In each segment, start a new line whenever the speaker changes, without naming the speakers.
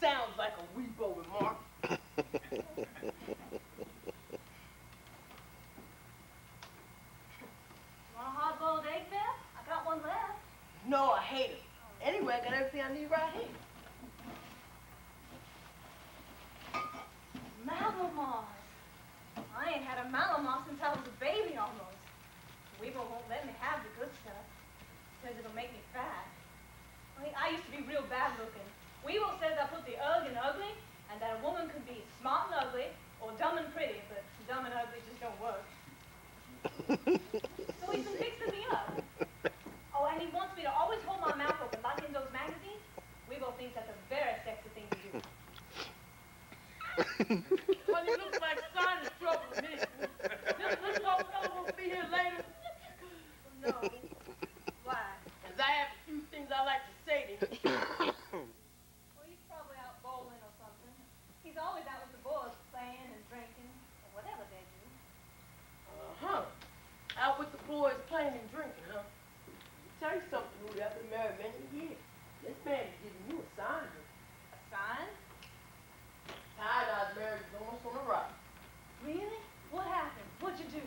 Sounds like a weepo remark.
Want a hard-boiled egg, Beth? I got one left.
No, I hate it. Anyway, I got everything I need right here.
Malamars. I ain't had a Malamar since I was a baby almost. Weevil won't let me have the good stuff. Says it'll make me fat. I used to be real bad looking. Weevil says I put the ugh in ugly, and that a woman could be smart and ugly, or dumb and pretty, but dumb and ugly just don't work. So he's been fixing me up. Oh, and he wants me to always hold my mouth open, like in those magazines. Weevil thinks that's a very sexy thing to do.
Honey, looks like sinus trouble to me. This old fellow will be here later.
No. Why?
Because I have a few things I like to say to him.
Well, he's probably out bowling or something. He's always out with the boys playing and drinking, or whatever they do.
Uh-huh. Out with the boys playing and drinking, huh? Tell you something, Rudy. I've been married many years. This man is giving you a sign here.
A sign?
Ty and I's marriage is almost on the rock.
Really? What happened? What'd you do?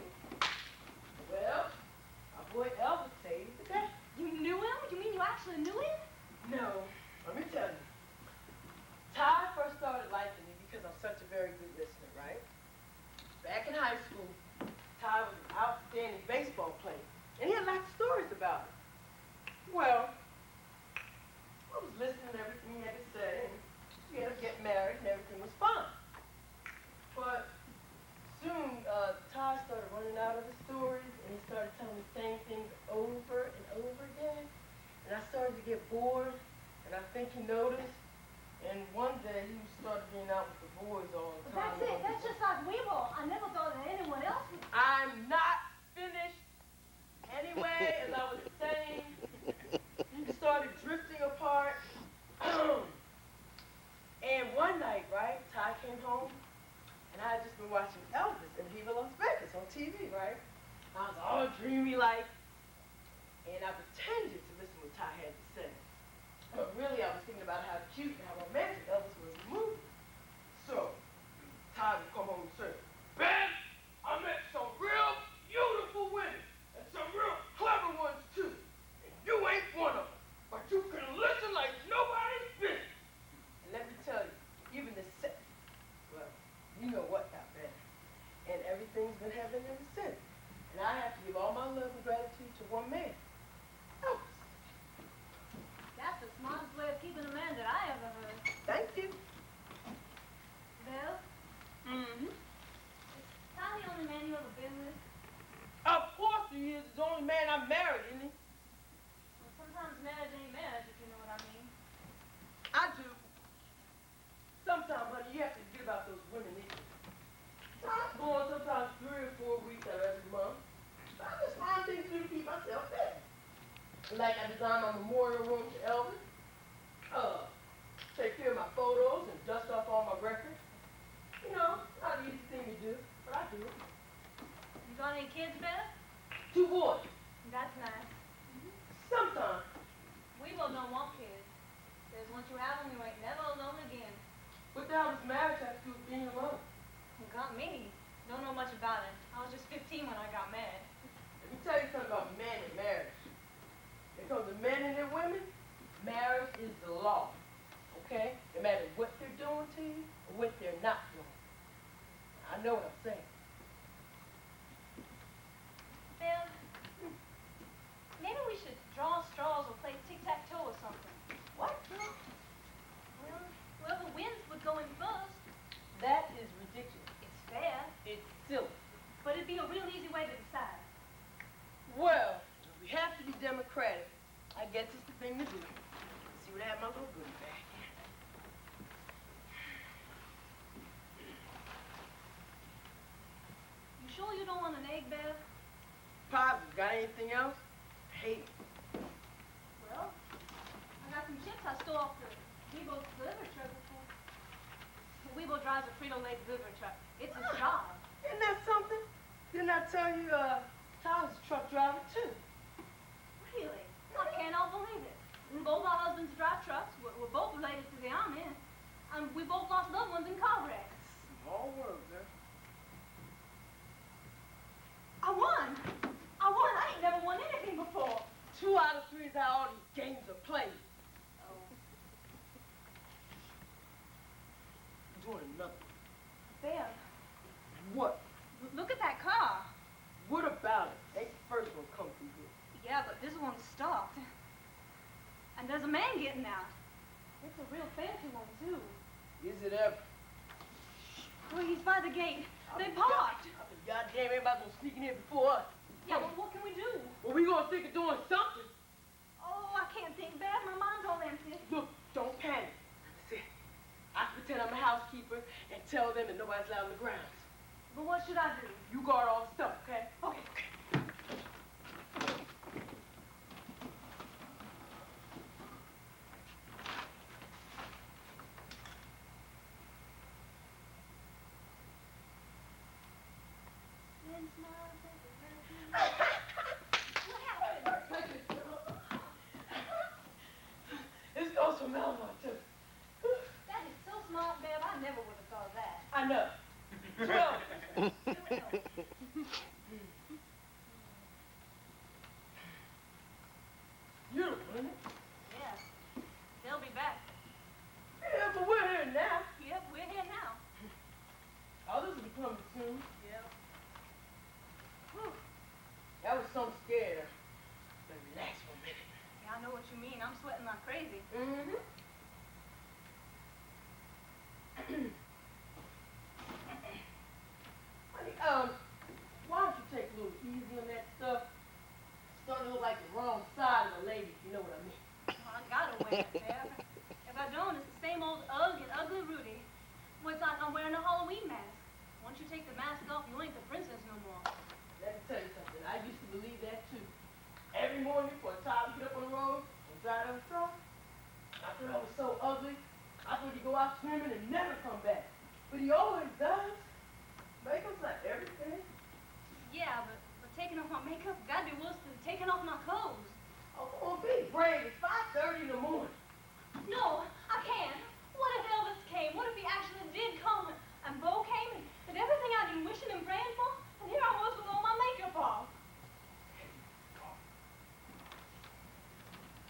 Well, our boy Elvis saved the day.
You knew him? You mean you actually knew him?
No. Let me tell you. Ty first started liking me because I'm such a very good listener, right? Back in high school, Ty was an outstanding baseball player, and he had lots of stories about it. Well, I was listening to everything he had to say, and we had to get married, and everything was fine. But soon, Ty started running out of the stories, and he started telling the same things over and over again. And I started to get bored, and I think he noticed. And one day, he started being out with the boys all the time.
That's it. That's just like Weeble. I never thought that anyone else would.
I'm not finished. Anyway, as I was saying, we started drifting apart. And one night, right, Ty came home, and I had just been watching Elvis and Viva Las Vegas on TV, right? I was all dreamy-like, and I pretended to listen to what Ty had to say. But really, I was thinking about how cute and how romantic Elvis was in the movie. So, Ty would come home and say, Ben, I met some real beautiful women, and some real clever ones too. And you ain't one of them, but you can listen like nobody's business. And let me tell you, even the sex, well, you know what got better. And everything's been happening ever since. And I have to give all my love and gratitude to one man, Elvis.
That's the smartest way of keeping a man that I ever heard.
Thank you.
Bill?
Mm-hmm.
Is Ty the only man you ever been with?
Of course he is. He's the only man I married, isn't he?
Well, sometimes marriage ain't marriage, if you know what I mean.
I do. Sometimes, honey, you have to forget about those women equally. I'm going sometimes 3 or 4 weeks out of every month. I just find things to do to keep myself busy. Like I designed my memorial room to Elvis. Take care of my photos and dust off all my records. You know, not an easy thing to do, but I do it.
You got any kids, Bill?
2 boys.
That's nice.
Sometimes.
We both don't want kids. Says once you have them, you ain't never alone again.
What the hell does marriage have to do with being alone?
You got me. Don't know much about it. I was just 15 when I got married.
Let me tell you something about men and marriage. When it comes to men and their women, marriage is the law. Okay? No matter what they're doing to you or what they're not doing. I know what I'm saying.
Bill, maybe we should draw straws or play tic-tac-toe or something.
What?
Well, whoever wins would go in first.
That is ridiculous.
It's fair,
It's silly.
but it'd be a real easy way to decide.
Well, if we have to be democratic, I guess it's the thing to do. Let's see what I have in my little goodie bag.
You sure you don't want an egg, Bev?
Pop, you got anything else? I hate it.
Well, I got some chips I stole off the Weebo delivery truck before. Weebo drives a Frito-Lay delivery truck. It's his job.
Isn't that something? Didn't I tell you, Tyler's a truck driver, too?
Really? I cannot believe it. Both our husbands drive trucks. We're both related to the army. We both lost loved ones in car wrecks.
Small world, man.
I won. I ain't never won anything before.
2 out of 3 is how all these games are played.
Oh.
I'm doing another.
Bear,
What?
look at that car.
What about it? Ain't the first one come through here.
Yeah, but this one's stopped. And there's a man getting out. It's a real fancy one, too.
Is it ever?
Well, he's by the gate. They parked.
Goddamn, everybody's gonna sneak in here before us.
Yeah, well, what can we do?
Well, we gonna think of doing something.
Oh, I can't think, Bear. My mind's all empty.
Look, don't panic. Listen, I can pretend I'm a housekeeper and tell them that nobody's allowed in the grounds.
But what should I do?
You guard all the stuff, okay?
Okay.
This goes for Marla-Tiye.
That is so smart, Bear. I never would have thought of that.
I know. 12. Beautiful, isn't it?
Yeah. They'll be back.
Yeah, but we're here now.
Yep, we're here now.
Others will be coming soon.
Yep. Whew.
That was so scared. But relax for a minute.
Yeah, I know what you mean. I'm sweating like crazy.
Mm-hmm. Honey, why don't you take a little easy on that stuff? It's starting to look like the wrong side of the lady, if you know what I mean.
Well, I gotta wear it, Bear. If I don't, it's the same old ugly Rudy. Well, it's like I'm wearing a Halloween mask. Once you take the mask off, you ain't the princess no more.
Let me tell you something. I used to believe that too. Every morning before it's time to get up on the road and drive down the truck, I thought I was so ugly. I thought he'd go out swimming and never come back. But he always does. Makeup's not everything.
Yeah, but taking off my makeup, gotta be worse than taking off my clothes.
Oh, come on, be brave. It's 5:30 in the morning.
No, I can't. What if Elvis came? What if he actually did come? And Bo came and did everything I'd been wishing and praying for? And here I was with all my makeup off.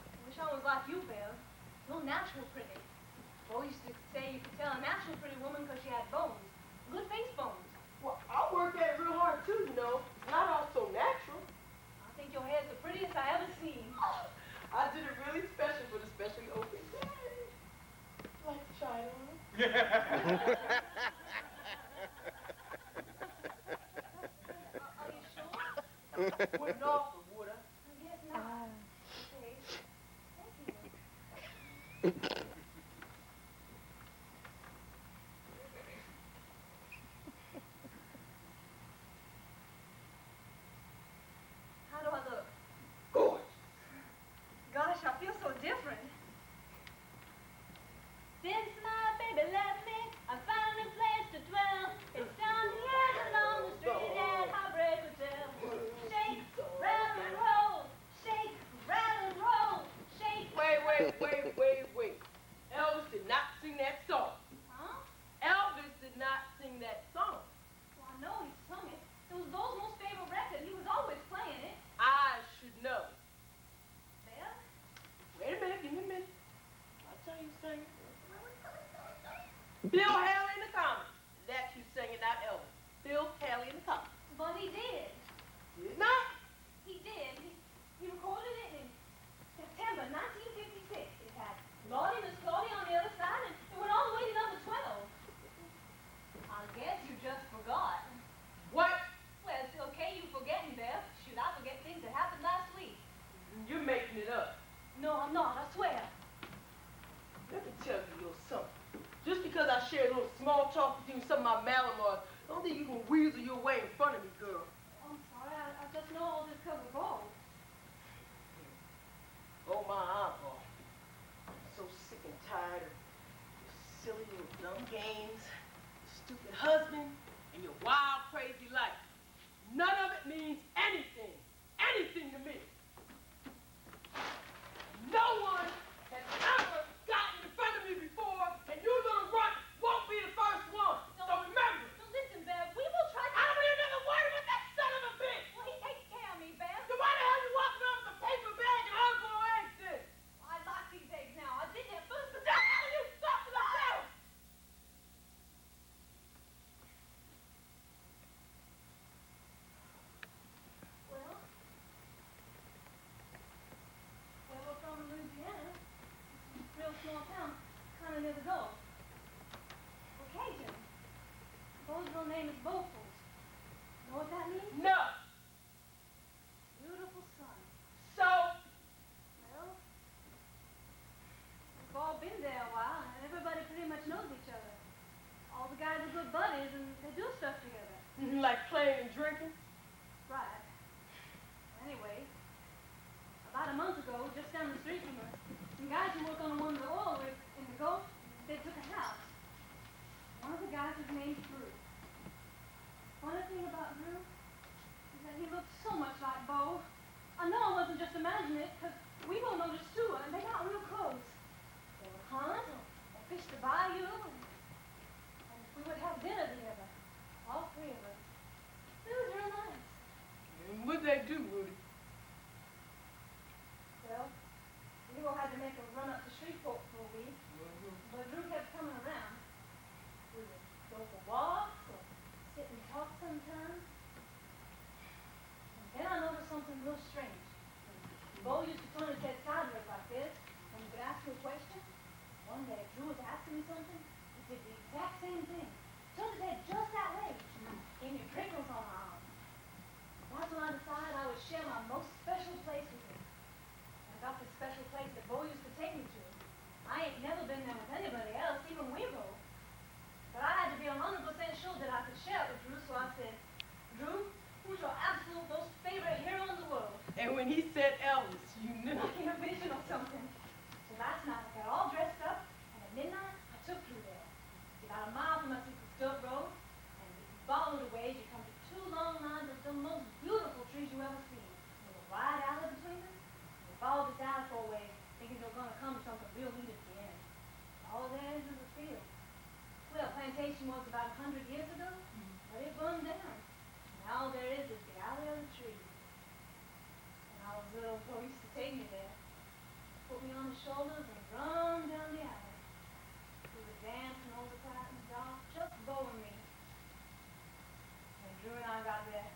I wish I was like you, Bill. No natural pretty. Bo used to say you could tell a natural pretty woman because she had bones. Good face bones.
Well, I work at it real hard too, you know. Not all so natural.
I think your hair's the prettiest I ever seen.
I did it really special for the specially open day. Like to try it on?
Are you sure?
Wouldn't offer, would I?
I guess not. Okay. Thank you. How do I look?
Gorgeous.
Gosh, I feel so different. Since my baby left me, I found a place to dwell. It's down the end along the street at Heartbreak Hotel. Shake, rattle, and roll. Shake, rattle, and roll. Shake.
Wait. Elvis did not sing that song.
Huh?
Elvis did not sing that song.
Well, I know he sung it. It was Bo's most favorite record. He was always playing it.
I should know.
There?
Wait a minute, give me a minute. I'll tell you singing. Bill Haley in the comments. That's you singing, not Elvis. Bill Haley in the comments.
But he did.
Did not?
He did. He recorded it in September 1956. It had Lordy, Miss Claudia on the other side, and it went all the way to number 12. I guess you just forgot.
What?
Well, it's okay you forgetting, Beth. Shoot, I forget things that happened last week.
You're making it up.
No, I'm not. I swear.
Let me tell you a little something. Just because I share a little small talk with you and some of my Malamars, don't think you can weasel your way in front of me, girl.
I'm sorry. I just know all this because of Bo.
Oh, my eyeball. I'm so sick and tired of your silly little dumb games, your stupid husband, and your wild, crazy life. None of it means anything to me. No one has ever gotten in front of me before, and you little rotten
small town kind of near the Gulf. Well, Cajun. Bo's real name is Beaufort. Know what that means?
No.
Beautiful sun.
So,
Well, we've all been there a while, and everybody pretty much knows each other. All the guys are good buddies, and they do stuff together.
like playing and drinking?
Right. Anyway, about a month ago, just down the street from us, some guys who work on one of the oil rigs in the Gulf, they took a house. One of the guys was named Drew. Funny thing about Drew is that he looked so much like Bo. I know I wasn't just imagining it, because we both noticed too, and they got real close. They would hunt, and fish the bayou, and we would have dinner together, all three of us. It was real nice.
And what'd they do, Rudy?
Well, we all had to make a run up to Shreveport for a week, but Drew kept coming around. We would go for walks or sit and talk sometimes. And then I noticed something real strange. Bo used to turn his head sideways like this when he would ask me a question. One day, Drew was asking me something. He did the exact same thing. Turned his head just that way. Gave me prickles on my arm. That's when I decided I would share my most special place with him. I got this special place that Bo used to take me to. I ain't never been there with anybody else, even Weebo. But I had to be 100% sure that I could share it with Drew, so I said, Drew, who's your absolute most favorite hero in the world?
And when he said Elvis, you knew.
Like in a vision or something. So last night I got all dressed up, and at midnight I took Drew there. It's about a mile from us to the dirt road, and if you follow the ways, you come to two long lines of the most beautiful trees you ever seen, with a wide alley between them. We followed this alley for a way, thinking they were going to come to something real neat at the end. All there is a field. Well, plantation was about 100 years ago, but it burned down. Now all there is the alley of the trees. When I was little, Bo used to take me there, put me on his shoulders and run down the alley. We would dance and hold the quiet in the dark, just Bo and me. When Drew and I got there,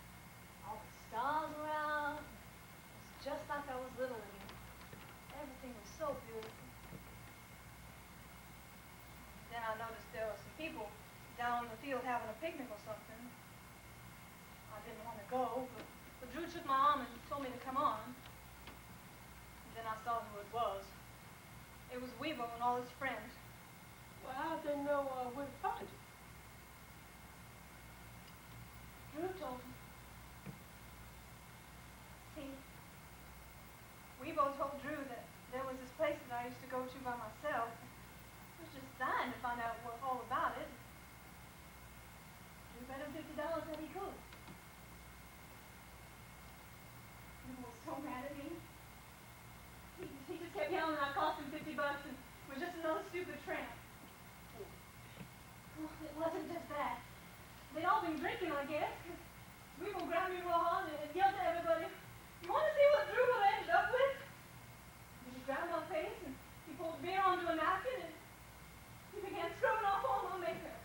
all the stars were out. It was just like I was little again. Everything was so beautiful. Then I noticed there were some people down in the field having a picnic or something. I didn't want to go, but Drew took my arm and told me to come on. And then I saw who it was. It was Weebo and all his friends.
Well, how'd they know where to find you?
Drew told me. See, Weebo told Drew that there was this place that I used to go to by myself. I was just dying to find out all about it. Drew bet him $50 that he could. He was so mad at me. He just kept yelling I cost him $50 and was just another stupid tramp. Well, it wasn't just that. They'd all been drinking, I guess, because Weebo grabbed me real hard and yelled at everybody, "You want to see what Drew would have ended up with?" And he grabbed my face and he poured beer onto a napkin and he began scrubbing off all my makeup.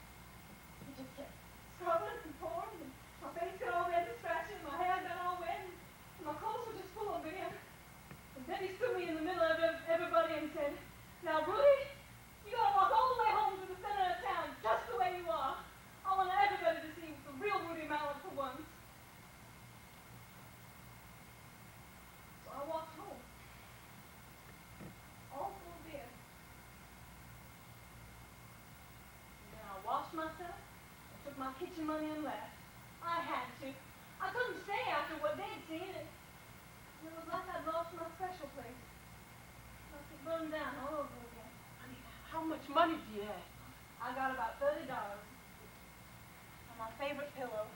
He just kept scrubbing and pouring, and my face got all red and scratchy, and my hair got all wet, and my clothes were just full of beer. And then he stood me in the middle of everybody and said, "Now, Rudy, you gotta walk all the way home to the center of town, just the way you are. I want everybody to see the real Rudy Mallett for once." So I walked home, all full of beer. And then I washed myself and took my kitchen money and left. I had to. I couldn't stay after what they'd seen. It was like I'd lost my special place. Like it burned down all over again.
Honey, how much money do you have?
I got about $30 and my favorite pillow.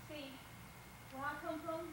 See, where I come from,